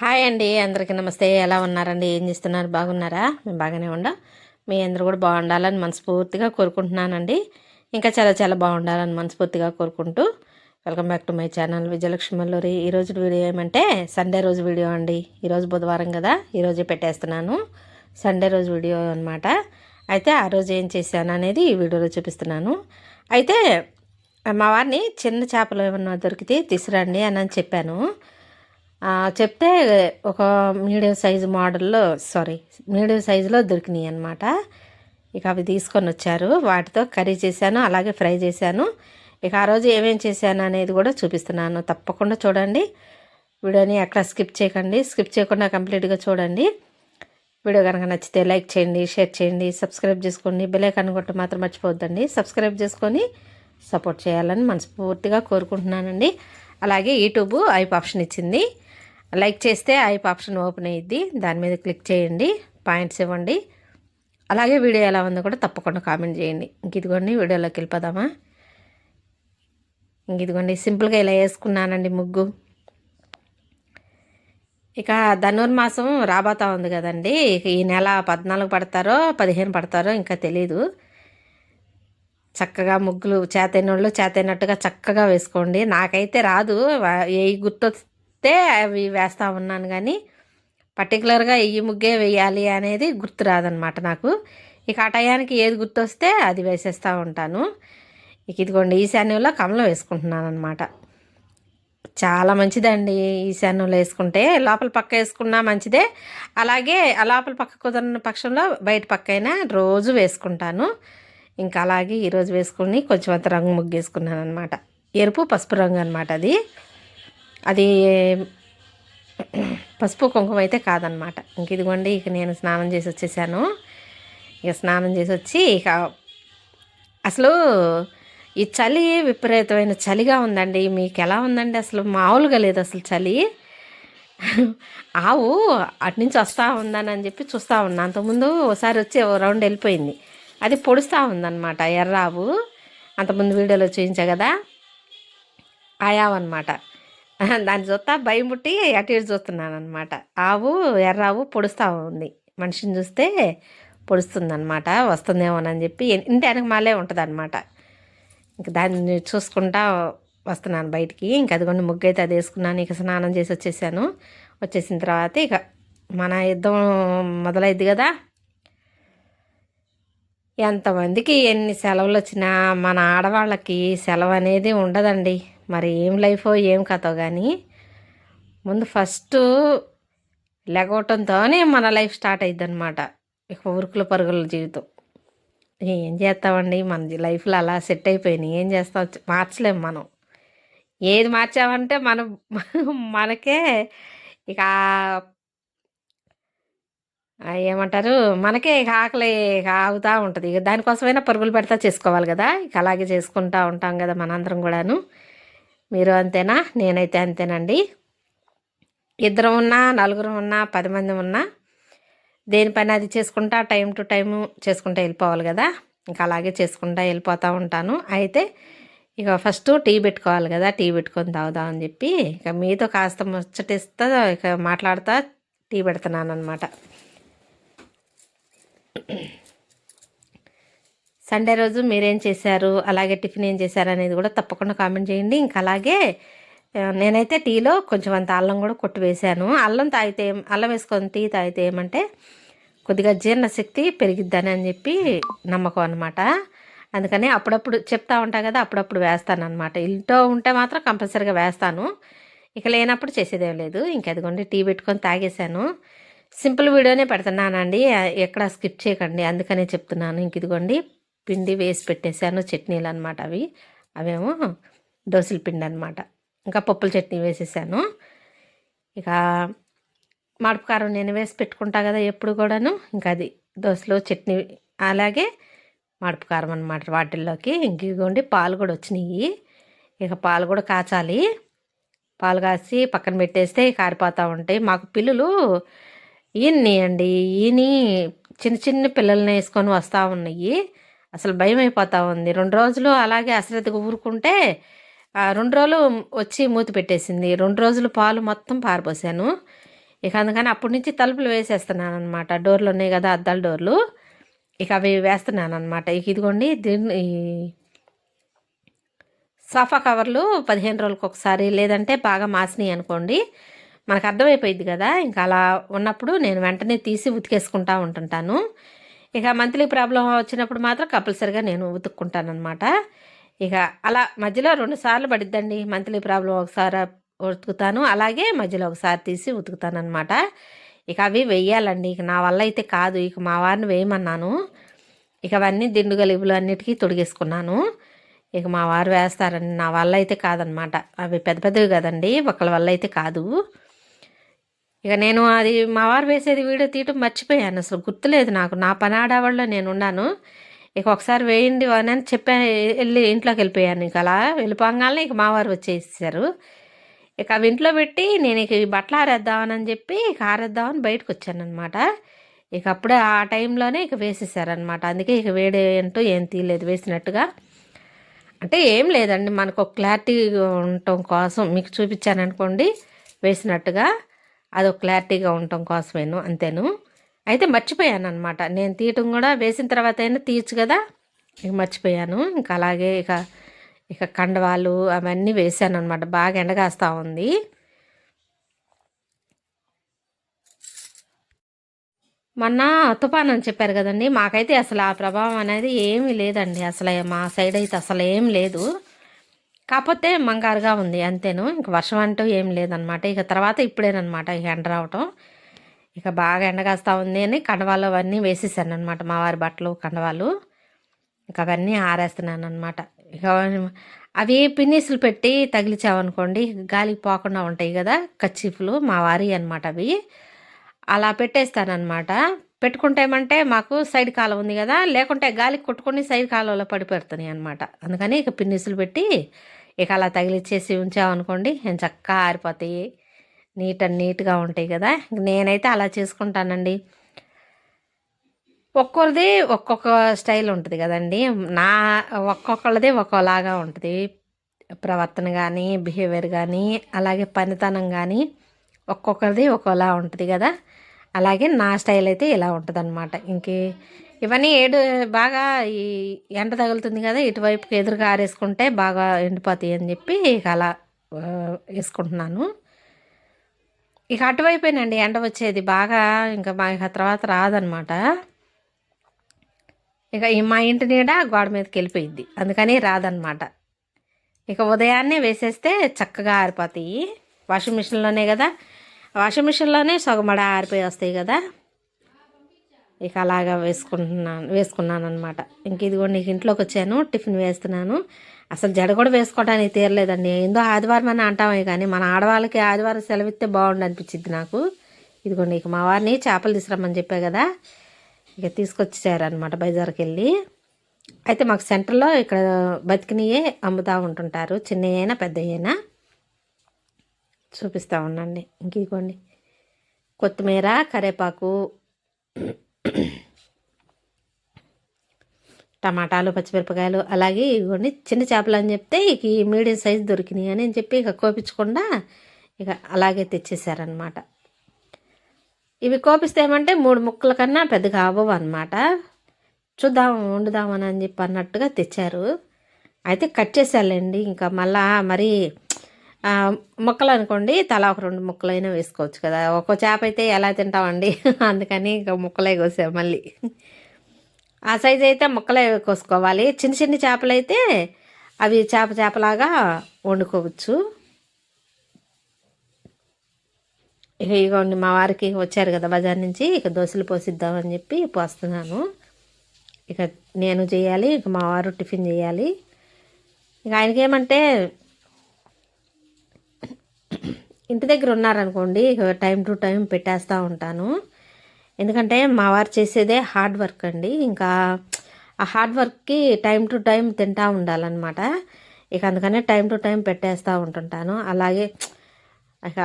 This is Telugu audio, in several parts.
హాయ్ అండి, అందరికీ నమస్తే. ఎలా ఉన్నారండి? ఏం చేస్తున్నారు? బాగున్నారా? మేము బాగానే ఉండం. మీ అందరూ కూడా బాగుండాలని మనస్ఫూర్తిగా కోరుకుంటున్నానండి. ఇంకా చాలా చాలా బాగుండాలని మనస్ఫూర్తిగా కోరుకుంటూ welcome back to my channel Vijayalakshmi Malluri. ఈరోజు వీడియో ఏమంటే సండే రోజు వీడియో అండి. ఈరోజు బుధవారం కదా, ఈరోజే పెట్టేస్తున్నాను. సండే రోజు వీడియో అనమాట. అయితే ఆ రోజు ఏం చేశాను అనేది ఈ వీడియోలో చూపిస్తున్నాను. అయితే మా వారిని చిన్న చేపలు ఏమన్నా దొరికితే తీసుకురండి అని చెప్పాను. చెప్తే ఒక మీడియం సైజు మోడల్లో మీడియం సైజులో దొరికినాయి అనమాట. ఇక అవి తీసుకొని వచ్చారు. వాటితో కర్రీ చేశాను, అలాగే ఫ్రై చేశాను. ఇక ఆ రోజు ఏమేం చేశాను అనేది కూడా చూపిస్తున్నాను. తప్పకుండా చూడండి వీడియోని, ఎక్కడ స్కిప్ చేయకండి. స్కిప్ చేయకుండా కంప్లీట్గా చూడండి. వీడియో కనుక నచ్చితే లైక్ చేయండి, షేర్ చేయండి, సబ్స్క్రైబ్ చేసుకోండి. బెల్ ఐకాన్ కొట్ట మాత్రం మర్చిపోవద్దండి. సబ్స్క్రైబ్ చేసుకొని సపోర్ట్ చేయాలని మనస్ఫూర్తిగా కోరుకుంటున్నానండి. అలాగే యూట్యూబ్ ఐప్ ఆప్షన్ ఇచ్చింది. లైక్ చేస్తే ఐప్ ఆప్షన్ ఓపెన్ అయ్యిద్ది. దాని మీద క్లిక్ చేయండి, పాయింట్స్ ఇవ్వండి. అలాగే వీడియో ఎలా ఉందో కూడా తప్పకుండా కామెంట్ చేయండి. ఇంక ఇదిగోండి వీడియోలోకి వెళ్ళిపోదామా. ఇంక ఇదిగోండి సింపుల్గా ఇలా వేసుకున్నానండి ముగ్గు. ఇక ధనుర్మాసం రాబోతా ఉంది కదండి. ఇక ఈ నెల 14 పడతారో 15 పడతారో ఇంకా తెలీదు. చక్కగా ముగ్గులు చేతైనోళ్ళు చేతైనట్టుగా చక్కగా వేసుకోండి. నాకైతే రాదు, ఏ గుర్తొస్తే అవి వేస్తూ ఉన్నాను, కానీ పర్టికులర్గా ఈ ముగ్గే వేయాలి అనేది గుర్తు రాదనమాట నాకు. ఇక ఆ టయానికి ఏది గుర్తొస్తే అది వేసేస్తూ ఉంటాను. ఇక ఇదిగోండి ఈశాన్యంలో కమలం వేసుకుంటున్నాను అనమాట. చాలా మంచిదండి ఈశాన్యంలో వేసుకుంటే. లోపల పక్క వేసుకున్నా మంచిదే, అలాగే ఆ లోపల పక్క కుదరని పక్షంలో బయట పక్క అయినా రోజు వేసుకుంటాను. ఇంకా అలాగే ఈరోజు వేసుకుని కొంచెం అంత రంగు ముగ్గు వేసుకున్నాను అనమాట. ఎరుపు పసుపు రంగు అనమాట. అది పసుపు కుంకుమ అయితే కాదనమాట. ఇంక ఇదిగోండి ఇక నేను స్నానం చేసి వచ్చేసాను. ఇక స్నానం చేసి వచ్చి ఇక అసలు ఈ చలి విపరీతమైన చలిగా ఉందండి. మీకు ఎలా ఉందండి? అసలు మామూలుగా లేదు అసలు చలి. ఆవు అటు నుంచి వస్తూ ఉందని చెప్పి చూస్తూ ఉన్నా. అంతకుముందు ఒకసారి వచ్చి రౌండ్ వెళ్ళిపోయింది. అది పొడుస్తూ ఉందన్నమాట, ఎర్రావు. అంతకుముందు వీడియోలో చూపించా కదా, ఆయావు అనమాట. దాన్ని చూస్తా భయం పుట్టి అటు ఇటు చూస్తున్నాను అనమాట. ఆవు ఎర్రావు పొడుస్తూ ఉంది. మనిషిని చూస్తే పొడుస్తుంది అనమాట, వస్తుందేమోనని చెప్పి ఇంటి వెనక మాలే ఉంటుంది అనమాట. ఇంక దాన్ని చూసుకుంటా వస్తున్నాను బయటికి. ఇంక అదిగోండి ముగ్గు అయితే అది వేసుకున్నాను. ఇక స్నానం చేసి వచ్చేసాను. వచ్చేసిన తర్వాత ఇక మన యుద్ధం మొదలైద్ది కదా. ఎంతమందికి ఎన్ని సెలవులు వచ్చినా మన ఆడవాళ్ళకి సెలవు అనేది ఉండదండి. మరి ఏం లైఫో ఏం కథో కానీ ముందు ఫస్ట్ లెగవటంతోనే మన లైఫ్ స్టార్ట్ అయ్యిద్ది అనమాట. ఇక ఉరుకుల పరుగుల జీవితం. ఏం చేస్తామండి, మన లైఫ్లో అలా సెట్ అయిపోయినాయి. ఏం చేస్తాం, మార్చలేము మనం. ఏది మార్చామంటే మనకే ఇక ఏమంటారు, మనకే ఇక ఆకలి ఇక ఆగుతూ ఉంటుంది. ఇక దానికోసమైనా పరుగులు పెడతా చేసుకోవాలి కదా. ఇక అలాగే చేసుకుంటూ ఉంటాం కదా మనందరం కూడాను. మీరు అంతేనా? నేనైతే అంతేనండి. ఇద్దరం ఉన్నా, నలుగురు ఉన్నా, 10 మంది ఉన్నా దేని పని అది చేసుకుంటా టైం టు టైము చేసుకుంటూ వెళ్ళిపోవాలి కదా. ఇంకా అలాగే చేసుకుంటూ వెళ్ళిపోతూ ఉంటాను. అయితే ఇక ఫస్ట్ టీ పెట్టుకోవాలి కదా, టీ పెట్టుకొని తాగుదామని చెప్పి ఇక మీతో కాస్త ముచ్చటిస్తా ఇక మాట్లాడుతూ టీ పెడుతున్నాను అనమాట. సండే రోజు మీరేం చేశారు, అలాగే టిఫిన్ ఏం చేశారు అనేది కూడా తప్పకుండా కామెంట్ చేయండి. ఇంకా అలాగే నేనైతే టీలో కొంచెం అంత అల్లం కూడా కొట్టి వేశాను. అల్లం వేసుకొని టీ తాగితే ఏమంటే కొద్దిగా జీర్ణశక్తి పెరిగిద్దని అని చెప్పి నమ్మకం అనమాట. అందుకని అప్పుడప్పుడు చెప్తా ఉంటా కదా, అప్పుడప్పుడు వేస్తాను అనమాట. ఇంట్లో ఉంటే మాత్రం కంపల్సరీగా వేస్తాను. ఇక లేనప్పుడు చేసేదేం లేదు. ఇంకదిగోండి టీ పెట్టుకొని తాగేశాను. సింపుల్ వీడియోనే పెడుతున్నానండి, ఎక్కడ స్కిప్ చేయకండి, అందుకనే చెప్తున్నాను. ఇంక ఇదిగోండి పిండి వేసి పెట్టేశాను, చట్నీలు అనమాట. అవేమో దోశల పిండి అనమాట. ఇంకా పప్పుల చట్నీ వేసేసాను. ఇక మామిడికారం నేను వేసి పెట్టుకుంటా కదా ఎప్పుడు కూడాను. ఇంకా అది దోశలు చట్నీ అలాగే మామిడికారం అనమాట వాటిల్లోకి. ఇంక ఇదిగోండి పాలు కూడా వచ్చినాయి. ఇక పాలు కూడా కాచాలి. పాలు కాసి పక్కన పెట్టేస్తే కారిపోతూ ఉంటాయి. మాకు పిల్లులు అండి ఈయన చిన్న చిన్న పిల్లల్ని వేసుకొని వస్తూ ఉన్నాయి. అసలు భయం అయిపోతూ ఉంది. 2 రోజులు అలాగే అశ్రద్ధగా ఊరుకుంటే 2 రోజులు వచ్చి మూతి పెట్టేసింది. 2 రోజులు పాలు మొత్తం పారపోసాను. ఇక అందుకని అప్పటి నుంచి తలుపులు వేసేస్తున్నాను అనమాట. డోర్లు ఉన్నాయి కదా, అద్దాల డోర్లు, ఇక అవి వేస్తున్నాను అనమాట. ఇక ఇదిగోండి ఈ సోఫా కవర్లు 15 రోజులకు ఒకసారి, లేదంటే బాగా మాసినాయి అనుకోండి, మనకు అర్థమైపోయింది కదా, ఇంకా అలా ఉన్నప్పుడు నేను వెంటనే తీసి ఉతికేసుకుంటా ఉంటుంటాను. ఇక మంత్లీ ప్రాబ్లం వచ్చినప్పుడు మాత్రం కంపల్సరిగా నేను ఉతుక్కుంటాను అనమాట. ఇక అలా మధ్యలో 2 సార్లు పడిద్దండి. మంత్లీ ప్రాబ్లం ఒకసారి ఉతుకుతాను, అలాగే మధ్యలో ఒకసారి తీసి ఉతుకుతాను అనమాట. ఇక అవి వెయ్యాలండి. ఇక నా వల్ల అయితే కాదు, ఇక మా వారిని వేయమన్నాను. ఇక అవన్నీ దిండు గలిబులు అన్నిటికీ తొడిగేసుకున్నాను. ఇక మా వారు వేస్తారండి, నా వల్ల అయితే కాదనమాట. అవి పెద్ద పెద్దవి కదండి, ఒకళ్ళ వల్ల అయితే కాదు. ఇక నేను అది మా వారు వేసేది వీడియో తీయటం మర్చిపోయాను, అసలు గుర్తులేదు నాకు. నా పని ఆడవాళ్ళలో నేను ఉన్నాను. ఇక ఒకసారి వేయండి అని చెప్పాను, వెళ్ళి ఇంట్లోకి వెళ్ళిపోయాను. ఇక అలా వెళ్ళిపోగానే ఇక మా వారు వచ్చేసారు. ఇక అవి ఇంట్లో పెట్టి నేను ఇక ఈ బట్టలు ఆరేద్దామని చెప్పి ఇక ఆరేద్దామని బయటకు వచ్చాను అనమాట. ఇక అప్పుడే ఆ టైంలోనే ఇక వేసేసారనమాట. అందుకే ఇక వేడి ఏంటో ఏం తీయలేదు వేసినట్టుగా. అంటే ఏం లేదండి, మనకు ఒక క్లారిటీ ఉండటం కోసం మీకు చూపించాను అనుకోండి వేసినట్టుగా, అదొక క్లారిటీగా ఉండటం కోసమేను, అంతేను. అయితే మర్చిపోయాను అనమాట, నేను తీయటం కూడా వేసిన తర్వాత అయినా తీయచ్చు కదా, ఇక మర్చిపోయాను. ఇంకా అలాగే ఇక ఇక కండవాలు అవన్నీ వేసాను అనమాట. బాగా ఎండగాస్తూ ఉంది. మొన్న తుఫాన్ అని చెప్పారు కదండి, మాకైతే అసలు ఆ ప్రభావం అనేది ఏమీ లేదండి. అసలు మా సైడ్ అయితే అసలు ఏం లేదు, కాకపోతే మంగారుగా ఉంది అంతేను. ఇంక వర్షం అంటూ ఏం లేదనమాట. ఇక తర్వాత ఇప్పుడేనమాట ఇక ఎండ రావటం. ఇక బాగా ఎండగాస్తూ ఉంది అని కండవాళ్ళు అవన్నీ వేసేసాను అనమాట. మా వారి బట్టలు కండవాళ్ళు ఇక అవన్నీ ఆరేస్తున్నాను అనమాట. ఇక అవి పిన్నీసులు పెట్టి తగిలిచామనుకోండి గాలికి పోకుండా ఉంటాయి కదా కచ్చీఫ్లు, మా వారి అనమాట అవి. అలా పెట్టేస్తానమాట. పెట్టుకుంటేమంటే మాకు సైడ్ కాలువ ఉంది కదా, లేకుంటే గాలికి కొట్టుకొని సైడ్ కాలువలో పడిపోతున్నాయి అనమాట. అందుకని ఇక పిన్నిసులు పెట్టి ఇక అలా తగిలిచ్చేసి ఉంచామనుకోండి చక్కగా ఆరిపోతాయి, నీట్గా ఉంటాయి కదా. నేనైతే అలా చేసుకుంటానండి. ఒక్కొక్కరిది ఒక్కొక్క స్టైల్ ఉంటుంది కదండి. ఒక్కొక్కళ్ళది ఒక్కోలాగా ఉంటుంది ప్రవర్తన కానీ, బిహేవియర్ కానీ, అలాగే పనితనం కానీ ఒక్కొక్కరిది ఒక్కోలా ఉంటుంది కదా. అలాగే నా స్టైల్ అయితే ఇలా ఉంటుంది అనమాట. ఇవన్నీ బాగా ఈ ఎండ తగులుతుంది కదా, ఇటువైపుకి ఎదురుగా ఆరేసుకుంటే బాగా ఎండిపోతాయి అని చెప్పి ఇక అలా వేసుకుంటున్నాను. ఇక అటువైపేనండి ఎండ వచ్చేది బాగా, ఇంకా మా తర్వాత రాదనమాట. ఇక మా ఇంటి నీడ గోడ మీదకి వెళ్ళిపోయిద్ది, అందుకని రాదనమాట. ఇక ఉదయాన్నే వేసేస్తే చక్కగా ఆరిపోతాయి. వాషింగ్ మిషన్లోనే కదా, వాషింగ్ మిషన్లోనే సగమడ ఆరిపోయి వస్తాయి కదా. ఇక అలాగా వేసుకున్నాను అనమాట. ఇంక ఇదిగోండి నీకు ఇంట్లోకి వచ్చాను, టిఫిన్ వేస్తున్నాను. అసలు జడ కూడా వేసుకోవడానికి తీరలేదండి. ఏందో ఆదివారం అని అంటామే కానీ మన ఆడవాళ్ళకి ఆదివారం సెలవిస్తే బాగుండు అనిపించింది నాకు. ఇదిగోండి ఇక మా వారిని చేపలు తీసుకురమ్మని చెప్పా కదా, ఇక తీసుకొచ్చారనమాట బజార్కి వెళ్ళి. అయితే మాకు సెంటర్లో ఇక్కడ బతికినయే అమ్ముతూ ఉంటుంటారు, చిన్నయైనా పెద్దయైనా. చూపిస్తూ ఉండండి. ఇంక ఇదిగోండి కొత్తిమీర, కరివేపాకు, టమాటాలు, పచ్చిమిరపకాయలు, అలాగే ఇదిగోండి చిన్న చేపలు అని చెప్తే ఇక ఈ మీడియం సైజు దొరికినాయి అని చెప్పి ఇక కోపించకుండా ఇక అలాగే తెచ్చేసారనమాట. ఇవి కోపిస్తే ఏమంటే 3 ముక్కల కన్నా పెద్దగా అవ్వవు అనమాట. చూద్దాం వండుదామని అని చెప్పి అన్నట్టుగా తెచ్చారు. అయితే కట్ చేసాలండి. ఇంకా మళ్ళా మరి ముక్కలు అనుకోండి తలా ఒక 2 ముక్కలైనా వేసుకోవచ్చు కదా, ఒక్కో చేప అయితే ఎలా తింటామండి. అందుకని ఇంకా ముక్కలే కోసాం మళ్ళీ. ఆ సైజు అయితే ముక్కలే కోసుకోవాలి. చిన్న చిన్న చేపలు అయితే అవి చేపలాగా వండుకోవచ్చు. ఇక ఇగోండి మా వారికి వచ్చారు కదా బజార్ నుంచి, ఇక దోశలు పోసిద్దామని చెప్పి పోస్తున్నాను. ఇక నేను చేయాలి, ఇక మా వారు టిఫిన్ చేయాలి. ఇక ఆయనకి ఏమంటే ఇంటి దగ్గర ఉన్నారనుకోండి ఇక టైం టు టైం పెట్టేస్తూ ఉంటాను. ఎందుకంటే మా వారు చేసేదే హార్డ్ వర్క్ అండి. ఇంకా ఆ హార్డ్ వర్క్కి టైం టు టైం తింటూ ఉండాలన్నమాట. ఇక అందుకనే టైం టు టైం పెట్టేస్తూ ఉంటుంటాను. అలాగే ఇక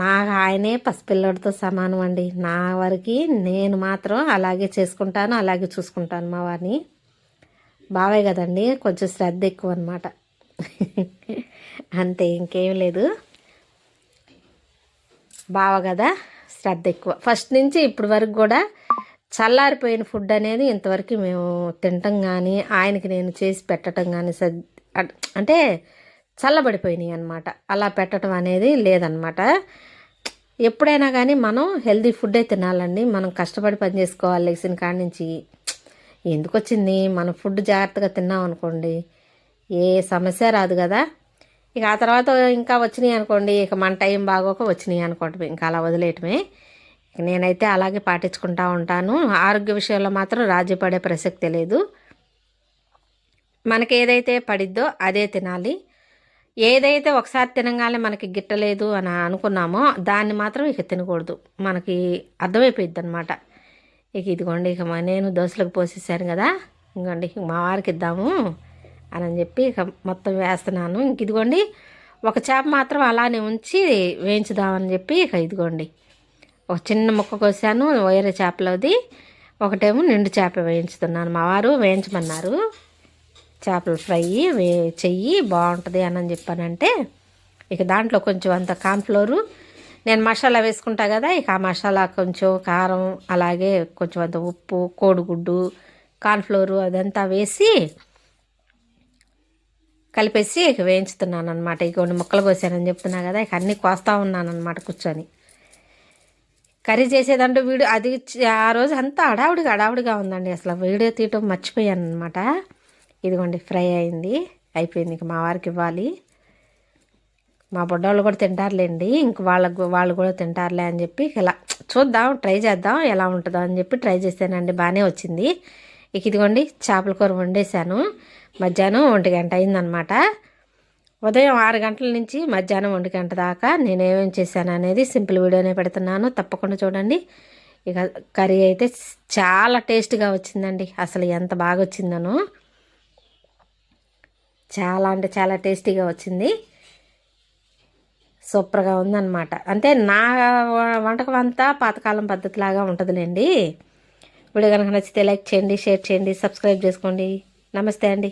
నాకు ఆయనే పసిపిల్లడితో సమానం అండి. నా వరకు నేను మాత్రం అలాగే చేసుకుంటాను, అలాగే చూసుకుంటాను మా వారిని. బావే కదండి, కొంచెం శ్రద్ధ ఎక్కువ అనమాట. అంతే, ఇంకేం లేదు. బావ కదా శ్రద్ధ ఎక్కువ. ఫస్ట్ నుంచి ఇప్పటి వరకు కూడా చల్లారిపోయిన ఫుడ్ అనేది ఇంతవరకు మేము తినటం కానీ, ఆయనకి నేను చేసి పెట్టడం కానీ అంటే చల్లబడిపోయినాయి అనమాట. అలా పెట్టడం అనేది లేదనమాట. ఎప్పుడైనా కానీ మనం హెల్తీ ఫుడ్డే తినాలండి. మనం కష్టపడి పని చేసుకోవాలి లేచిన కాడి నుంచి. ఎందుకు వచ్చింది, మనం ఫుడ్ జాగ్రత్తగా తిన్నాం అనుకోండి ఏ సమస్య రాదు కదా. ఇక ఆ తర్వాత ఇంకా వచ్చినాయి అనుకోండి, ఇక మన టైం బాగోక వచ్చినాయి అనుకోవటమే, ఇంకా అలా వదిలేయటమే. నేనైతే అలాగే పాటించుకుంటూ ఉంటాను. ఆరోగ్య విషయంలో మాత్రం రాజీ పడే ప్రసక్తే లేదు. మనకి ఏదైతే పడిద్దో అదే తినాలి. ఏదైతే ఒకసారి తినగానే మనకి గిట్టలేదు అని అనుకున్నామో దాన్ని మాత్రం ఇక తినకూడదు. మనకి అర్థమైపోయిద్ది అనమాట. ఇక ఇదిగోండి, ఇక నేను దోశలకు పోసేసాను కదా, ఇంకోండి మా వారికి ఇద్దాము అని చెప్పి ఇక మొత్తం వేస్తున్నాను. ఇంక ఇదిగోండి ఒక చేప మాత్రం అలానే ఉంచి వేయించుదామని చెప్పి ఇక ఇదిగోండి ఒక చిన్న ముక్క కోసాను వేరే చేపలోది, ఒకటేమో నిండు చేప వేయించుతున్నాను. మా వారు వేయించమన్నారు. చేపల ఫ్రై చెయ్యి బాగుంటుంది అని చెప్పానంటే ఇక దాంట్లో కొంచెం అంత కార్న్ఫ్లోరు, నేను మసాలా వేసుకుంటా కదా, ఇక ఆ మసాలా కొంచెం కారం, అలాగే కొంచెం అంత ఉప్పు, కోడిగుడ్డు, కార్న్ఫ్లోరు అదంతా వేసి కలిపేసి ఇక వేయించుతున్నాను అనమాట. ఇక కొన్ని ముక్కలు కోసానని చెప్తున్నా కదా, ఇక అన్నీ కోస్తా ఉన్నాను అనమాట కూర్చొని. కర్రీ చేసేదంటూ వీడియో అది ఆ రోజు అంతా అడావుడిగా ఉందండి. అసలు వీడియో తీయటం మర్చిపోయాను అనమాట. ఇదిగోండి ఫ్రై అయింది, అయిపోయింది. ఇక మా వారికి ఇవ్వాలి. మా బొడ్డవాళ్ళు కూడా తింటారులేండి, ఇంక వాళ్ళు కూడా తింటారులే అని చెప్పి ఇలా చూద్దాం, ట్రై చేద్దాం ఎలా ఉంటుందో అని చెప్పి ట్రై చేశానండి. బాగానే వచ్చింది. ఇక ఇదిగోండి చేపల కూర వండేసాను. మధ్యాహ్నం 1 గంట అయిందనమాట. ఉదయం 6 గంటల నుంచి మధ్యాహ్నం 1 గంట దాకా నేనేమేం చేశాను అనేది సింపుల్ వీడియోనే పెడుతున్నాను, తప్పకుండా చూడండి. ఇక కర్రీ అయితే చాలా టేస్ట్గా వచ్చిందండి. అసలు ఎంత బాగా వచ్చిందనో, చాలా అంటే చాలా టేస్టీగా వచ్చింది. సూపర్గా ఉందన్నమాట. అంటే నా వంటకం అంతా పాతకాలం పద్ధతిలాగా ఉంటుందిలేండి. వీడియో కనుక నచ్చితే లైక్ చేయండి, షేర్ చేయండి, సబ్స్క్రైబ్ చేసుకోండి. నమస్తే అండి.